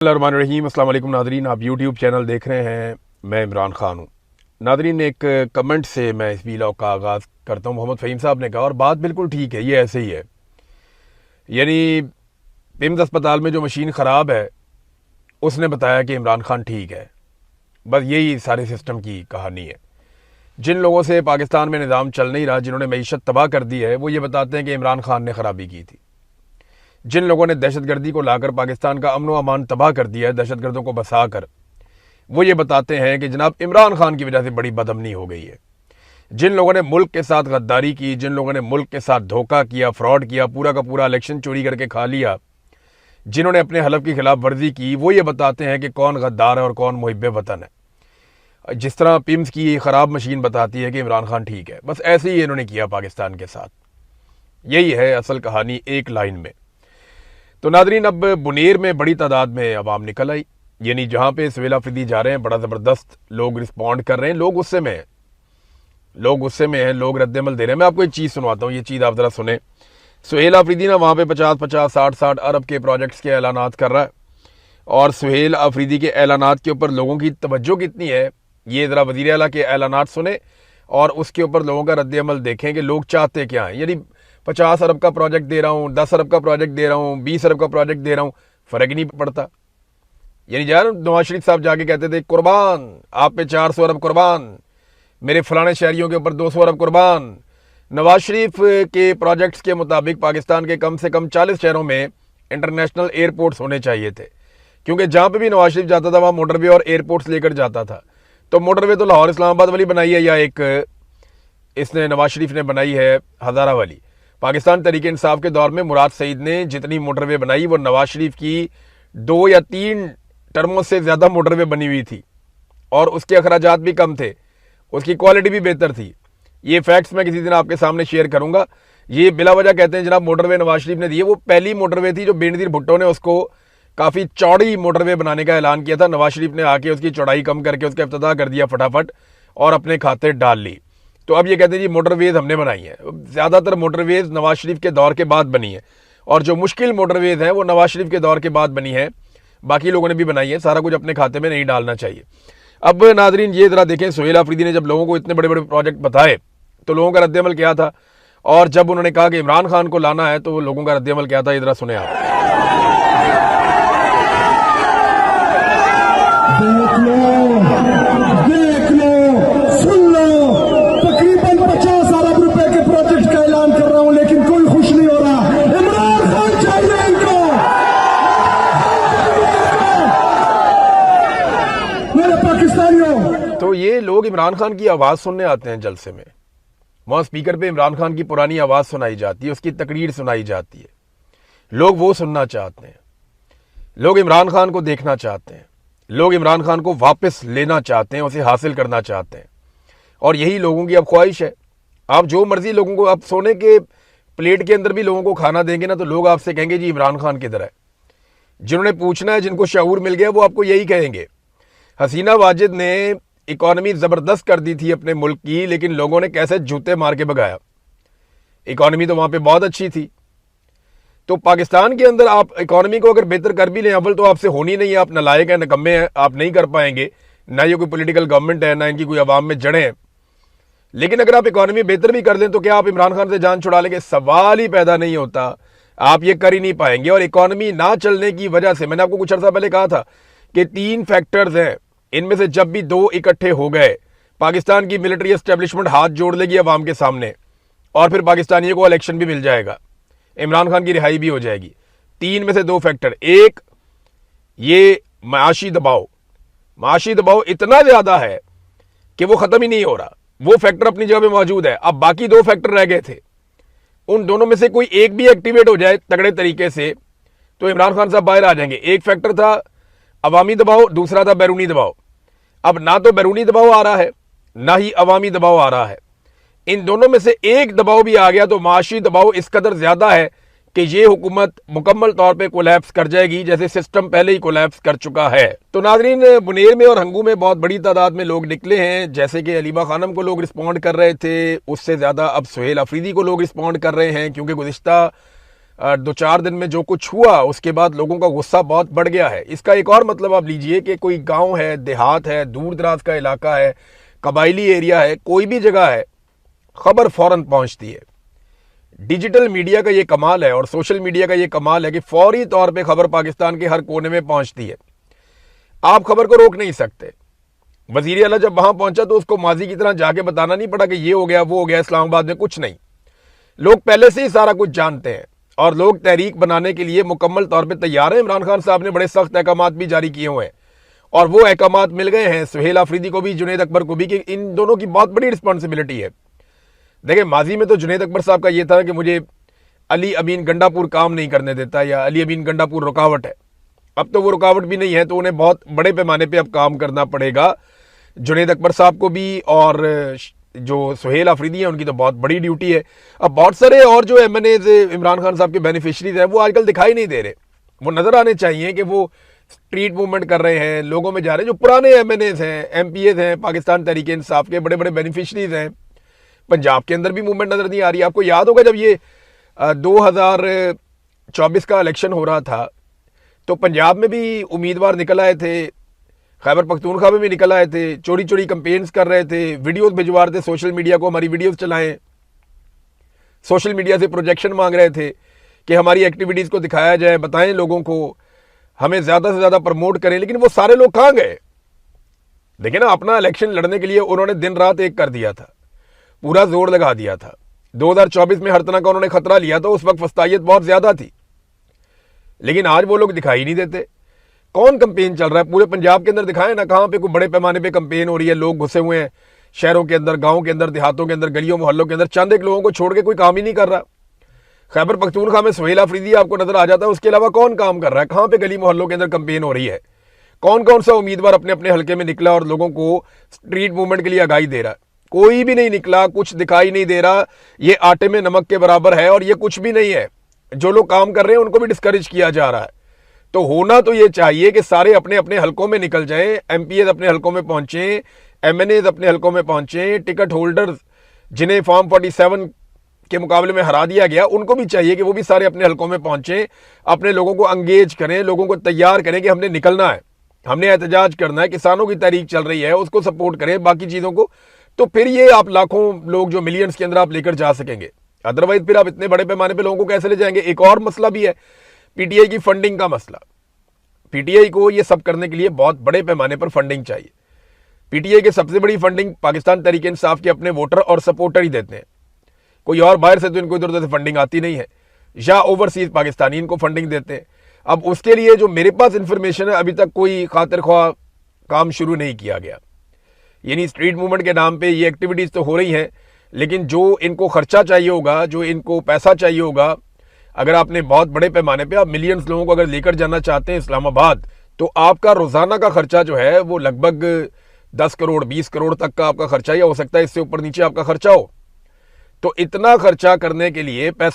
बिस्मिल्लाहिर्रहमानिर्रहीम। अस्सलाम वालेकुम नादरीन, आप यूट्यूब चैनल देख रहे हैं। मैं इमरान खान हूँ। नादरीन, एक कमेंट से मैं इस वीलॉग का आगाज़ करता हूँ। मोहम्मद फ़हीम साहब ने कहा और बात बिल्कुल ठीक है, ये ऐसे ही है। यानी पिम्स अस्पताल में जो मशीन ख़राब है उसने बताया कि इमरान खान ठीक है। बस यही सारे सिस्टम की कहानी है। जिन लोगों से पाकिस्तान में निज़ाम चल नहीं रहा, जिन्होंने मईशत तबाह कर दी है, वो ये बताते हैं कि इमरान खान ने ख़राबी की थी। जिन लोगों ने दहशतगर्दी को लाकर पाकिस्तान का अमन व अमान तबाह कर दिया है, दहशतगर्दों को बसा कर, वो ये बताते हैं कि जनाब इमरान खान की वजह से बड़ी बदअमनी हो गई है। जिन लोगों ने मुल्क के साथ गद्दारी की, जिन लोगों ने मुल्क के साथ धोखा किया, फ्रॉड किया, पूरा का पूरा इलेक्शन चोरी करके खा लिया, जिन्होंने अपने हलफ की खिलाफ वर्जी की, वो ये बताते हैं कि कौन गद्दार है और कौन मुहिब्बे वतन है। जिस तरह पिम्स की ख़राब मशीन बताती है कि इमरान खान ठीक है, बस ऐसे ही इन्होंने किया पाकिस्तान के साथ। यही है असल कहानी एक लाइन में। तो नादरीन, अब बुनेर में बड़ी तादाद में अवाम निकल आई। यानी जहाँ पे सुहेल अफरीदी जा रहे हैं, बड़ा ज़बरदस्त लोग रिस्पॉन्ड कर रहे हैं। लोग गुस्से में हैं, लोग रद्दमल दे रहे हैं। मैं आपको एक चीज़ सुनवाता हूँ, ये चीज़ आप ज़रा सुने। सुहेल अफरीदी ना वहाँ पे 50-50, 60-60 अरब के प्रोजेक्ट्स के ऐलानात कर रहा है। और सुहेल अफरीदी के ऐलानात के ऊपर लोगों की तवज्जो कितनी है, ये ज़रा वज़ीर आला के ऐलानात सुने और उसके ऊपर लोगों का रद्दमल देखें कि लोग चाहते क्या हैं। यानी 50 अरब का प्रोजेक्ट दे रहा हूँ, 10 अरब का प्रोजेक्ट दे रहा हूँ, 20 अरब का प्रोजेक्ट दे रहा हूँ, फ़र्क ही नहीं पड़ता। यानी यार नवाज शरीफ साहब जाके कहते थे कुर्बान आप पे 400 अरब कुर्बान, मेरे फलाने शहरियों के ऊपर 200 अरब कुर्बान। नवाज शरीफ के प्रोजेक्ट्स के मुताबिक पाकिस्तान के कम से कम 40 शहरों में इंटरनेशनल एयरपोर्ट्स होने चाहिए थे, क्योंकि जहाँ पे भी नवाज शरीफ जाता था वहाँ मोटरवे और एयरपोर्ट्स लेकर जाता था। तो मोटरवे तो लाहौर इस्लामाबाद वाली बनाई है या एक इसने नवाज शरीफ ने बनाई है हज़ारा वाली। पाकिस्तान तहरीक इंसाफ के दौर में मुराद सईद ने जितनी मोटरवे बनाई वो नवाज शरीफ की 2 या 3 टर्मों से ज़्यादा मोटरवे बनी हुई थी और उसके अखराजात भी कम थे, उसकी क्वालिटी भी बेहतर थी। ये फैक्ट्स मैं किसी दिन आपके सामने शेयर करूंगा। ये बिला वजह कहते हैं जनाब मोटरवे नवाज शरीफ ने दी है। वो पहली मोटरवे थी जो बेनज़ीर भुट्टो ने उसको काफ़ी चौड़ी मोटरवे बनाने का ऐलान किया था। नवाज शरीफ ने आके उसकी चौड़ाई कम करके उसका इफ्तिताह कर दिया फटाफट और अपने खाते डाल ली। तो अब ये कहते हैं जी मोटरवेज हमने बनाई है। ज़्यादातर मोटरवेज नवाज शरीफ के दौर के बाद बनी है और जो मुश्किल मोटरवेज हैं वो नवाज शरीफ के दौर के बाद बनी है। बाकी लोगों ने भी बनाई है, सारा कुछ अपने खाते में नहीं डालना चाहिए। अब नाजरीन ये ज़रा देखें, सुहेल अफरीदी ने जब लोगों को इतने बड़े बड़े प्रोजेक्ट बताए तो लोगों का रद्दमल क्या था, और जब उन्होंने कहा कि इमरान खान को लाना है तो लोगों का रद्दमल क्या था, ये ज़रा सुने आप। देख लो, सुन लो, तकरीबन 50 अरब रुपए के प्रोजेक्ट का ऐलान कर रहा हूं, लेकिन कोई खुश नहीं हो रहा। इमरान खान चाहिए इनको, मेरे पाकिस्तानियों। तो ये लोग इमरान खान की आवाज़ सुनने आते हैं जलसे में। वहाँ स्पीकर पे इमरान खान की पुरानी आवाज़ सुनाई जाती है, उसकी तकरीर सुनाई जाती है। लोग वो सुनना चाहते हैं, लोग इमरान खान को देखना चाहते हैं, लोग इमरान खान को वापस लेना चाहते हैं, उसे हासिल करना चाहते हैं। और यही लोगों की अब ख्वाहिश है। आप जो मर्जी लोगों को, आप सोने के प्लेट के अंदर भी लोगों को खाना देंगे ना तो लोग आपसे कहेंगे जी इमरान खान किधर है। जिन्होंने पूछना है, जिनको शऊर मिल गया, वो आपको यही कहेंगे। हसीना वाजिद ने इकॉनमी ज़बरदस्त कर दी थी अपने मुल्क की, लेकिन लोगों ने कैसे जूते मार के भगाया। इकॉनमी तो वहाँ पे बहुत अच्छी थी। तो पाकिस्तान के अंदर आप इकॉनमी को अगर बेहतर कर भी लें, अव्वल तो आपसे होनी नहीं है, आप नालायक हैं, नकम्मे हैं, आप नहीं कर पाएंगे। ना ये कोई पॉलिटिकल गवर्नमेंट है, ना इनकी कोई अवाम में जड़ें हैं। लेकिन अगर आप इकॉनमी बेहतर भी कर लें तो क्या आप इमरान खान से जान छुड़ा लेंगे? सवाल ही पैदा नहीं होता। आप ये कर ही नहीं पाएंगे। और इकॉनमी ना चलने की वजह से, मैंने आपको कुछ अर्सा पहले कहा था कि 3 फैक्टर्स हैं, इनमें से जब भी 2 इकट्ठे हो गए, पाकिस्तान की मिलिट्री एस्टेब्लिशमेंट हाथ जोड़ लेगी अवाम के सामने और फिर पाकिस्तानियों को इलेक्शन भी मिल जाएगा, इमरान खान की रिहाई भी हो जाएगी। 3 में से 2 फैक्टर, एक ये माशी दबाव इतना ज्यादा है कि वो खत्म ही नहीं हो रहा। वो फैक्टर अपनी जगह पे मौजूद है। अब बाकी 2 फैक्टर रह गए थे, उन दोनों में से कोई एक भी एक्टिवेट हो जाए तगड़े तरीके से तो इमरान खान साहब बाहर आ जाएंगे। एक फैक्टर था अवामी दबाव, दूसरा था बैरूनी दबाव। अब ना तो बैरूनी दबाव आ रहा है, ना ही अवामी दबाव आ रहा है। इन दोनों में से एक दबाव भी आ गया तो माशी दबाव इस कदर ज्यादा है कि ये हुकूमत मुकम्मल तौर पे कोलैप्स कर जाएगी, जैसे सिस्टम पहले ही कोलैप्स कर चुका है। तो नाजरीन, बुनेर में और हंगू में बहुत बड़ी तादाद में लोग निकले हैं। जैसे कि अलीमा खानम को लोग रिस्पॉन्ड कर रहे थे, उससे ज़्यादा अब सुहेल अफरीदी को लोग रिस्पॉन्ड कर रहे हैं, क्योंकि गुज़िश्ता 2-4 दिन में जो कुछ हुआ उसके बाद लोगों का गुस्सा बहुत बढ़ गया है। इसका एक और मतलब आप लीजिए कि कोई गांव है, देहात है, दूर दराज का इलाका है, कबायली एरिया है, कोई भी जगह है, खबर फौरन पहुंचती है। डिजिटल मीडिया का ये कमाल है और सोशल मीडिया का ये कमाल है कि फौरी तौर पे खबर पाकिस्तान के हर कोने में पहुंचती है। आप खबर को रोक नहीं सकते। वजीर आला जब वहां पहुंचा तो उसको माजी की तरह जाके बताना नहीं पड़ा कि ये हो गया, वो हो गया, इस्लामाबाद में कुछ नहीं। लोग पहले से ही सारा कुछ जानते हैं और लोग तहरीक बनाने के लिए मुकम्मल तौर पे तैयार हैं। इमरान खान साहब ने बड़े सख्त अहकामात भी जारी किए हुए हैं और वो अहकामात मिल गए हैं सुहेल आफरीदी को भी, जुनैद अकबर को भी, कि इन दोनों की बहुत बड़ी रिस्पॉन्सिबिलिटी है। देखिए, माजी में तो जुनैद अकबर साहब का ये था कि मुझे अली अमीन गंडापुर काम नहीं करने देता या अली अमीन गंडापुर रुकावट है। अब तो वो रुकावट भी नहीं है, तो उन्हें बहुत बड़े पैमाने पे अब काम करना पड़ेगा जुनैद अकबर साहब को भी, और जो सुहेल आफरीदी है उनकी तो बहुत बड़ी ड्यूटी है। अब बहुत सारे और जो एमएनएज इमरान खान साहब के बेनिफिशरीज हैं वो आजकल दिखाई नहीं दे रहे। वो नजर आने चाहिए कि वो स्ट्रीट मूवमेंट कर रहे हैं, लोगों में जा रहे हैं। जो पुराने एमएनएज हैं, एमपीएज हैं, पाकिस्तान तहरीक इंसाफ के बड़े बड़े बेनिफिशरीज हैं, पंजाब के अंदर भी मूवमेंट नजर नहीं आ रही। आपको याद होगा जब ये 2024 का इलेक्शन हो रहा था तो पंजाब में भी उम्मीदवार निकल आए थे, खैबर पख्तूनख्वा में भी निकल आए थे, चोरी चोरी कंपेन्स कर रहे थे, वीडियोस भिजवा रहे थे सोशल मीडिया को, हमारी वीडियोस चलाएं, सोशल मीडिया से प्रोजेक्शन मांग रहे थे कि हमारी एक्टिविटीज को दिखाया जाए, बताएं लोगों को, हमें ज्यादा से ज्यादा प्रमोट करें। लेकिन वो सारे लोग कहां गए? देखिए ना, अपना इलेक्शन लड़ने के लिए उन्होंने दिन रात एक कर दिया था, पूरा जोर लगा दिया था। 2024 में हर तरह का उन्होंने खतरा लिया था, उस वक्त फस्तायत बहुत ज्यादा थी, लेकिन आज वो लोग दिखाई नहीं देते। कौन कंपेन चल रहा है पूरे पंजाब के अंदर? दिखाएं ना, कहां पे कोई बड़े पैमाने पे कंपेन हो रही है, लोग घुसे हुए हैं शहरों के अंदर, गांवों के अंदर, देहातों के अंदर, गलियों मोहल्लों के अंदर, चंद एक लोगों को छोड़ के कोई काम ही नहीं कर रहा। खैबर पख्तूनख्वा में सुहेल आफरीदी आपको नजर आ जाता है, उसके अलावा कौन काम कर रहा है? कहां पे गली मोहल्लों के अंदर कंपेन हो रही है? कौन कौन सा उम्मीदवार अपने अपने हल्के में निकला और लोगों को स्ट्रीट मूवमेंट के लिए आगाही दे रहा है? कोई भी नहीं निकला, कुछ दिखाई नहीं दे रहा। ये आटे में नमक के बराबर है और ये कुछ भी नहीं है। जो लोग काम कर रहे हैं उनको भी डिस्करेज किया जा रहा है। तो होना तो ये चाहिए कि सारे अपने अपने हलकों में निकल जाएं, एमपीएज अपने हलकों में पहुंचे, एमएनएज अपने हलकों में पहुंचे, टिकट होल्डर्स जिन्हें फॉर्म 47 के मुकाबले में हरा दिया गया उनको भी चाहिए कि वो भी सारे अपने हलकों में पहुंचे, अपने लोगों को अंगेज करें, लोगों को तैयार करें कि हमने निकलना है, हमने एहतजाज करना है, किसानों की तहरीक चल रही है उसको सपोर्ट करें, बाकी चीजों को। तो फिर ये आप लाखों लोग जो मिलियंस के अंदर आप लेकर जा सकेंगे। अदरवाइज फिर आप इतने बड़े पैमाने पे लोगों को कैसे ले जाएंगे? एक और मसला भी है, पीटीआई की फंडिंग का मसला। पीटीआई को ये सब करने के लिए बहुत बड़े पैमाने पर फंडिंग चाहिए। पीटीआई की सबसे बड़ी फंडिंग पाकिस्तान तहरीक इंसाफ के अपने वोटर और सपोर्टर ही देते हैं, कोई और बाहर से तो इनको इधर उधर से फंडिंग आती नहीं है, या ओवरसीज पाकिस्तानी इनको फंडिंग देते हैं। अब उसके लिए जो मेरे पास इंफॉर्मेशन है, अभी तक कोई खातिर ख्वाह काम शुरू नहीं किया गया। यानी स्ट्रीट मूवमेंट के नाम पे ये एक्टिविटीज तो हो रही हैं, लेकिन जो इनको खर्चा चाहिए होगा, जो इनको पैसा चाहिए होगा, अगर आपने बहुत बड़े पैमाने पे आप मिलियंस लोगों को अगर लेकर जाना चाहते हैं इस्लामाबाद, तो आपका रोजाना का खर्चा जो है वो लगभग 10 करोड़ 20 करोड़ तक का आपका खर्चा, या हो सकता है इससे ऊपर नीचे आपका खर्चा हो। तो इतना खर्चा करने के लिए पैसा